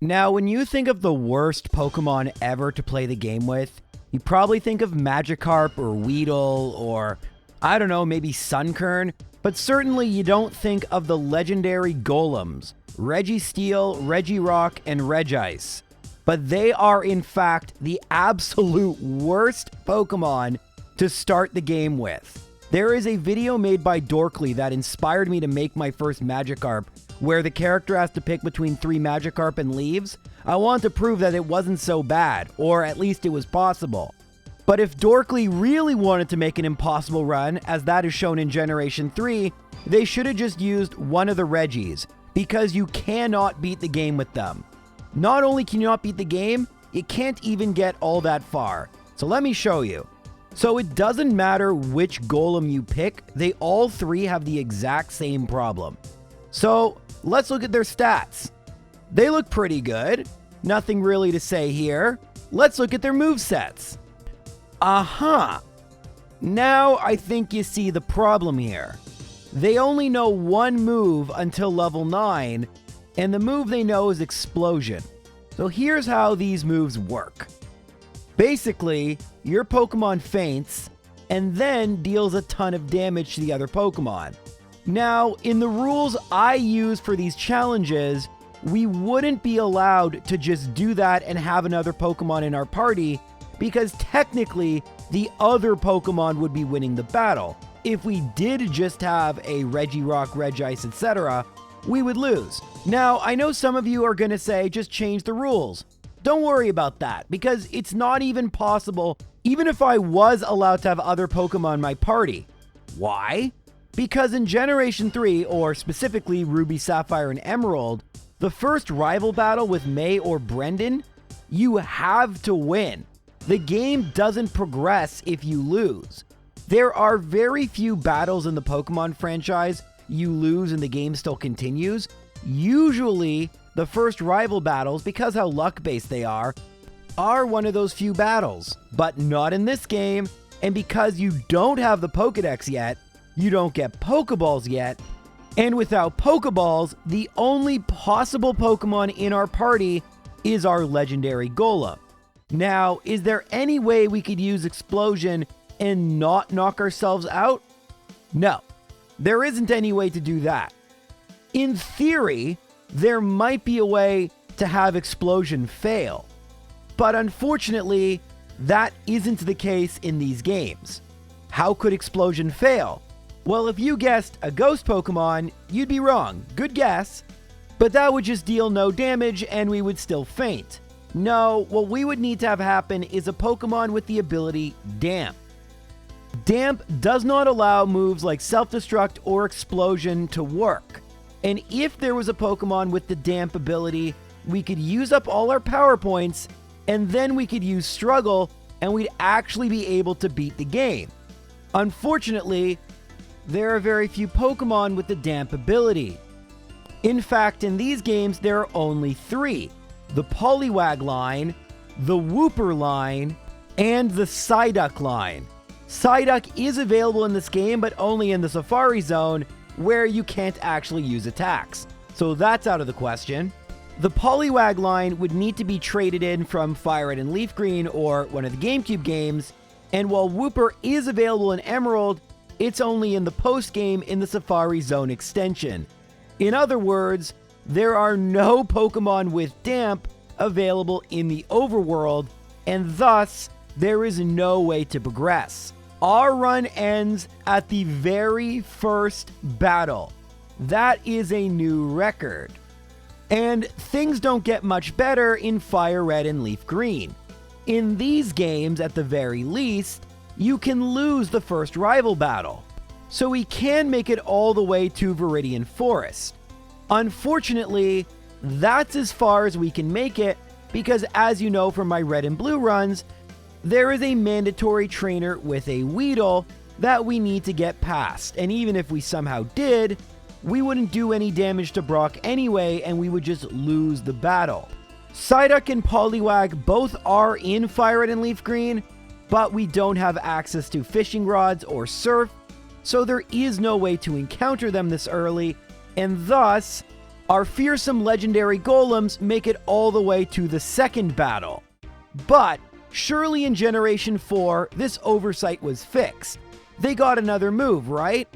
Now, when you think of the worst Pokemon ever to play the game with, you probably think of Magikarp or Weedle or, I don't know, maybe Sunkern, but certainly you don't think of the legendary Golems, Registeel, Regirock, and Regis. But they are, in fact, the absolute worst Pokemon to start the game with. There is a video made by Dorkly that inspired me to make my first Magikarp, where the character has to pick between 3 Magikarp and leaves. I want to prove that it wasn't so bad, or at least it was possible. But if Dorkly really wanted to make an impossible run, as that is shown in Generation 3, they should have just used one of the Regis, because you cannot beat the game with them. Not only can you not beat the game, you can't even get all that far. So let me show you. So it doesn't matter which Golem you pick, they all 3 have the exact same problem. So let's look at their stats. They look pretty good. Nothing really to say here. Let's look at their movesets. Now I think you see the problem here. They only know one move until level 9, and the move they know is Explosion. So here's how these moves work. Basically, your Pokemon faints and then deals a ton of damage to the other Pokemon. Now, in the rules I use for these challenges, we wouldn't be allowed to just do that and have another Pokemon in our party, because technically the other Pokemon would be winning the battle. If we did just have a Regirock, Regis, etc., we would lose. Now, I know some of you are going to say, just change the rules. Don't worry about that, because it's not even possible, even if I was allowed to have other Pokemon in my party. Why? Because in Generation 3, or specifically Ruby, Sapphire, and Emerald, the first rival battle with May or Brendan, you have to win. The game doesn't progress if you lose. There are very few battles in the Pokemon franchise you lose and the game still continues. Usually, the first rival battles, because how luck-based they are one of those few battles. But not in this game, and because you don't have the Pokedex yet, you don't get Pokeballs yet, and without Pokeballs, the only possible Pokemon in our party is our legendary Golem. Now, is there any way we could use Explosion and not knock ourselves out? No, there isn't any way to do that. In theory, there might be a way to have Explosion fail, but unfortunately, that isn't the case in these games. How could Explosion fail? Well, if you guessed a ghost Pokemon, you'd be wrong. Good guess. But that would just deal no damage and we would still faint. No, what we would need to have happen is a Pokemon with the ability Damp. Damp does not allow moves like Self-Destruct or Explosion to work. And if there was a Pokemon with the Damp ability, we could use up all our power points, and then we could use Struggle, and we'd actually be able to beat the game. Unfortunately, there are very few Pokemon with the Damp ability. In fact, in these games, there are only 3. The Poliwag line, the Wooper line, and the Psyduck line. Psyduck is available in this game, but only in the Safari Zone, where you can't actually use attacks. So that's out of the question. The Poliwag line would need to be traded in from Fire Red and Leaf Green or one of the GameCube games, and while Wooper is available in Emerald, it's only in the post-game in the Safari Zone extension. In other words, there are no Pokemon with Damp available in the overworld, and thus, there is no way to progress. Our run ends at the very first battle. That is a new record. And things don't get much better in Fire Red and Leaf Green. In these games, at the very least, you can lose the first rival battle. So we can make it all the way to Viridian Forest. Unfortunately, that's as far as we can make it, because as you know from my Red and Blue runs, there is a mandatory trainer with a Weedle that we need to get past, and even if we somehow did, we wouldn't do any damage to Brock anyway, and we would just lose the battle. Psyduck and Poliwag both are in Fire Red and Leaf Green, but we don't have access to fishing rods or surf, so there is no way to encounter them this early, and thus, Our fearsome legendary golems make it all the way to the second battle. But surely in Generation 4, this oversight was fixed. They got another move, right?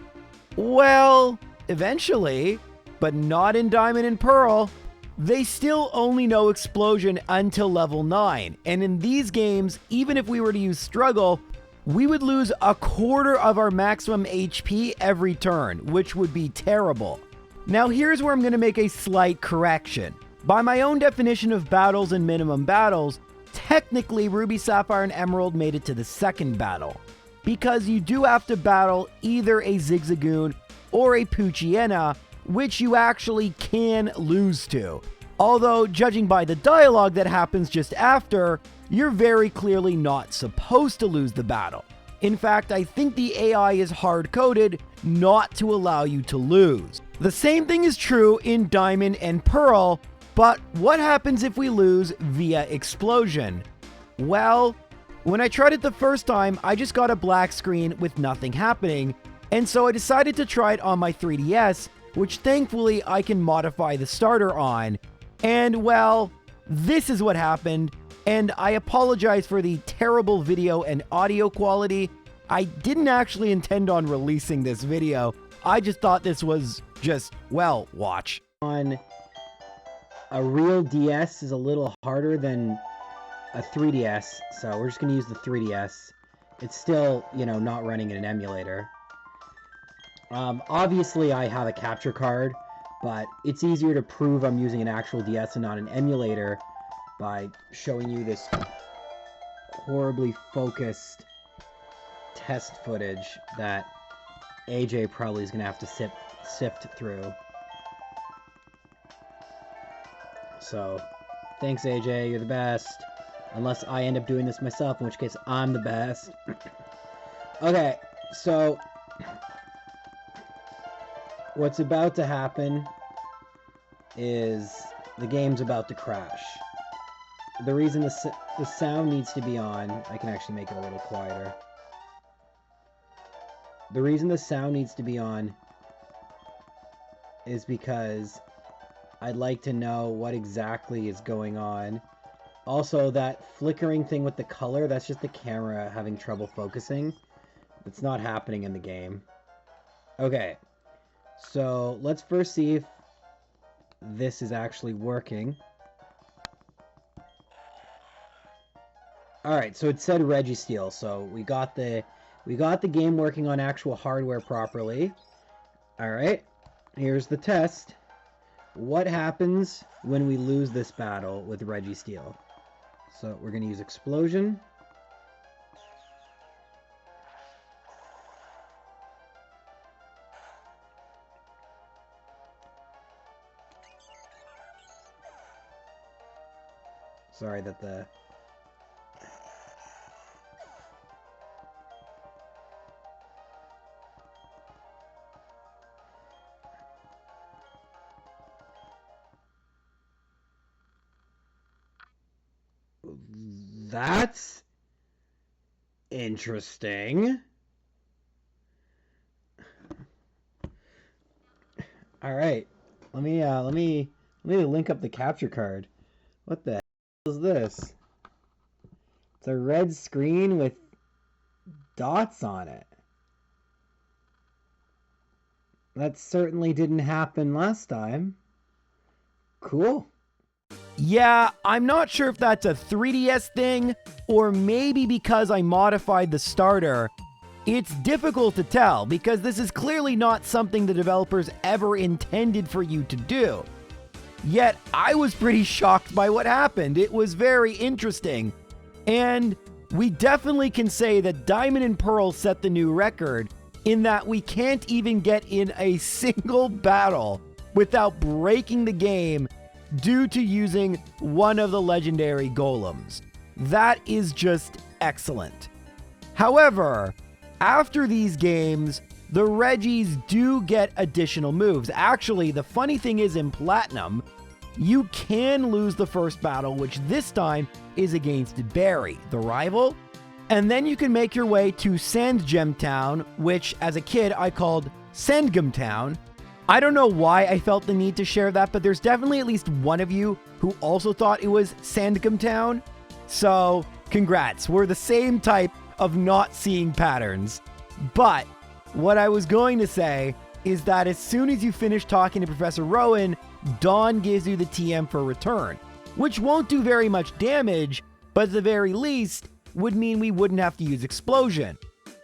Well, eventually, but not in Diamond and Pearl. They still only know Explosion until level 9, and in these games, even if we were to use Struggle, we would lose a quarter of our maximum HP every turn, which would be terrible. Now here's where I'm going to make a slight correction. By my own definition of battles and minimum battles, technically Ruby, Sapphire, and Emerald made it to the second battle, because you do have to battle either a Zigzagoon or a Poochyena, which you actually can lose to. Although, judging by the dialogue that happens just after, you're very clearly not supposed to lose the battle. In fact, I think the AI is hard-coded not to allow you to lose. The same thing is true in Diamond and Pearl, but what happens if we lose via Explosion? Well, when I tried it the first time, I just got a black screen with nothing happening, and so I decided to try it on my 3DS, which thankfully I can modify the starter on. And well, this is what happened, and I apologize for the terrible video and audio quality. I didn't actually intend on releasing this video. I just thought this was just, well, watch. On a real DS is a little harder than a 3DS, so we're just going to use the 3DS. It's still, you know, not running in an emulator. Obviously I have a capture card, but it's easier to prove I'm using an actual DS and not an emulator by showing you this horribly focused test footage that AJ probably is going to have to sift through. So, thanks AJ, you're the best. Unless I end up doing this myself, in which case I'm the best. Okay, so what's about to happen is the game's about to crash. The reason the sound needs to be on, I can actually make it a little quieter. The reason the sound needs to be on is because I'd like to know what exactly is going on. Also, that flickering thing with the color, that's just the camera having trouble focusing. It's not happening in the game. Okay, so let's first see if this is actually working. Alright, so it said Regis, so we got the game working on actual hardware properly. Alright, here's the test. What happens when we lose this battle with Regis? So we're going to use Explosion. Sorry that the... That's interesting. All right, let me link up the capture card. What the hell is this? It's a red screen with dots on it. That certainly didn't happen last time. Cool. Yeah, I'm not sure if that's a 3DS thing, or maybe because I modified the starter. It's difficult to tell, because this is clearly not something the developers ever intended for you to do. Yet, I was pretty shocked by what happened. It was very interesting. And we definitely can say that Diamond and Pearl set the new record, in that we can't even get in a single battle without breaking the game due to using one of the legendary golems. That is just excellent. However, after these games, the Regis do get additional moves. Actually, the funny thing is in Platinum, you can lose the first battle, which this time is against Barry, the rival. And then you can make your way to Sandgem Town, which as a kid I called Sandgem Town. I don't know why I felt the need to share that, but there's definitely at least one of you who also thought it was Sandcombe Town. So, congrats. We're the same type of not seeing patterns. But what I was going to say is that as soon as you finish talking to Professor Rowan, Dawn gives you the TM for return, which won't do very much damage, but at the very least would mean we wouldn't have to use Explosion.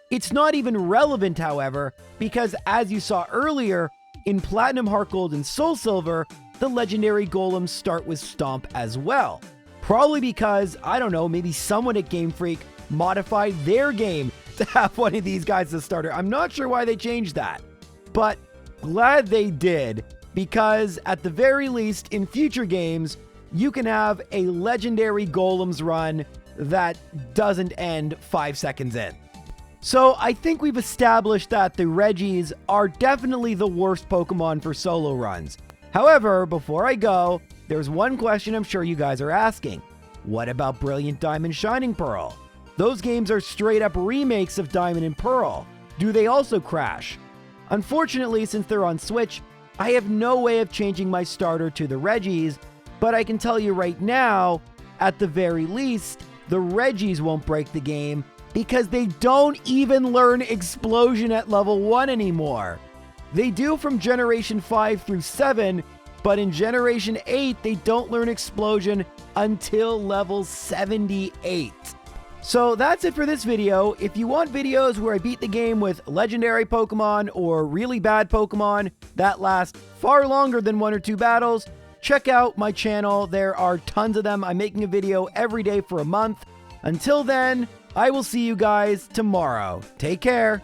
It's not even relevant, however, because as you saw earlier, in Platinum Heart Gold and Soul Silver, the legendary golems start with Stomp as well. Probably because, I don't know, maybe someone at Game Freak modified their game to have one of these guys as a starter. I'm not sure why they changed that, but glad they did, because at the very least, in future games, you can have a legendary golems run that doesn't end 5 seconds in. So I think we've established that the Regis are definitely the worst Pokemon for solo runs. However, before I go, there's one question I'm sure you guys are asking. What about Brilliant Diamond, Shining Pearl? Those games are straight up remakes of Diamond and Pearl. Do they also crash? Unfortunately, since they're on Switch, I have no way of changing my starter to the Regis, but I can tell you right now, at the very least, the Regis won't break the game because they don't even learn Explosion at level 1 anymore. They do from Generation 5 through 7, but in Generation 8, they don't learn Explosion until level 78. So that's it for this video. If you want videos where I beat the game with legendary Pokemon or really bad Pokemon that last far longer than 1 or 2 battles, check out my channel. There are tons of them. I'm making a video every day for a month. Until then, I will see you guys tomorrow. Take care.